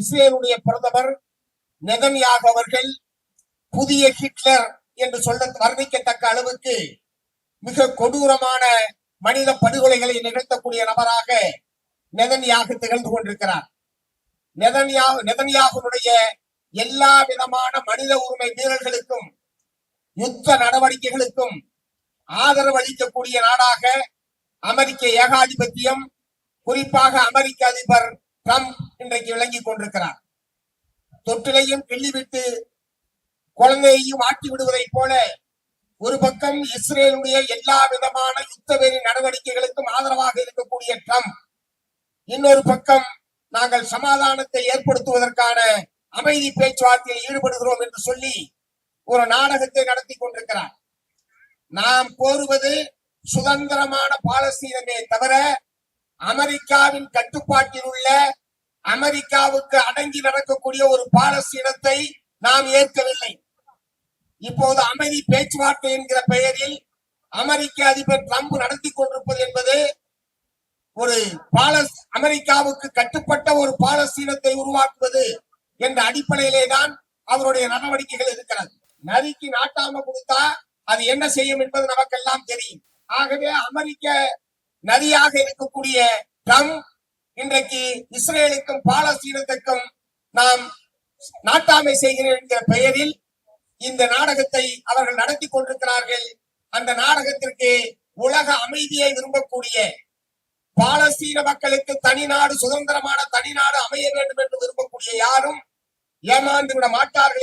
இஸ்ரேலுடைய பிரதமர் நெதன்யாகு அவர்கள் புதிய ஹிட்லர் என்று சொல்ல வர்ணிக்கத்தக்க அளவுக்கு மிக கொடூரமான மனித படுகொலைகளை நிகழ்த்தக்கூடிய நபராக நெதன்யாகு திகழ்ந்து கொண்டிருக்கிறார். நெதன்யாகுடைய எல்லா விதமான மனித உரிமை மீறல்களுக்கும் யுத்த நடவடிக்கைகளுக்கும் ஆதரவு அளிக்கக்கூடிய நாடாக அமெரிக்க ஏகாதிபத்தியம், குறிப்பாக அமெரிக்க அதிபர் டிரம்ப் இன்றைக்கு விளங்கிக் கொண்டிருக்கிறார். தொட்டிலையும் கிள்ளிவிட்டு குழந்தையையும் ஆட்டி விடுவதைப் போல ஒரு பக்கம் இஸ்ரேலுடைய எல்லா விதமான யுத்தவெறி நடவடிக்கைகளுக்கும் ஆதரவாக இருக்கக்கூடிய டிரம்ப், இன்னொரு பக்கம் நாங்கள் சமாதானத்தை ஏற்படுத்துவதற்கான அமைதி பேச்சுவார்த்தையில் ஈடுபடுகிறோம் என்று சொல்லி ஒரு நாடகத்தை நடத்தி கொண்டிருக்கிறார். நாம் கோருவது சுதந்திரமான பாலஸ்தீனமே தவிர அமெரிக்காவின் கட்டுப்பாட்டில் உள்ள, அமெரிக்காவுக்கு அடங்கி நடக்கக்கூடிய ஒரு பாலஸ்தீனத்தை நாம் ஏற்கவில்லை. இப்போது அமைதி பேச்சுவார்த்தை என்கிற பெயரில் அமெரிக்க அதிபர் டிரம்ப் நடத்தி கொண்டிருப்பது என்பது ஒரு அமெரிக்காவுக்கு கட்டுப்பட்ட ஒரு பாலஸ்தீனத்தை உருவாக்குவது என்ற அடிப்படையிலே தான் அவருடைய நடவடிக்கைகள் இருக்கிறது. நரிக்கு நாட்டாம கொடுத்தா அது என்ன செய்யும் என்பது நமக்கெல்லாம் தெரியும். ஆகவே அமெரிக்க நரியாக இருக்கக்கூடிய டிரம்ப் இன்றைக்கு இஸ்ரேலுக்கும் பாலஸ்தீனத்துக்கும் நாம் நாட்டாமை செய்கிறேன் என்கிற பெயரில் இந்த நாடகத்தை அவர்கள் நடத்தி கொண்டிருக்கிறார்கள். அந்த நாடகத்திற்கு உலக அமைதியை விரும்பக்கூடிய, பாலஸ்தீன மக்களுக்கு தனி நாடு, சுதந்திரமான தனி நாடு அமைய வேண்டும் என்று விரும்பக்கூடிய யாரும் ஏமாந்து விட மாட்டார்கள்.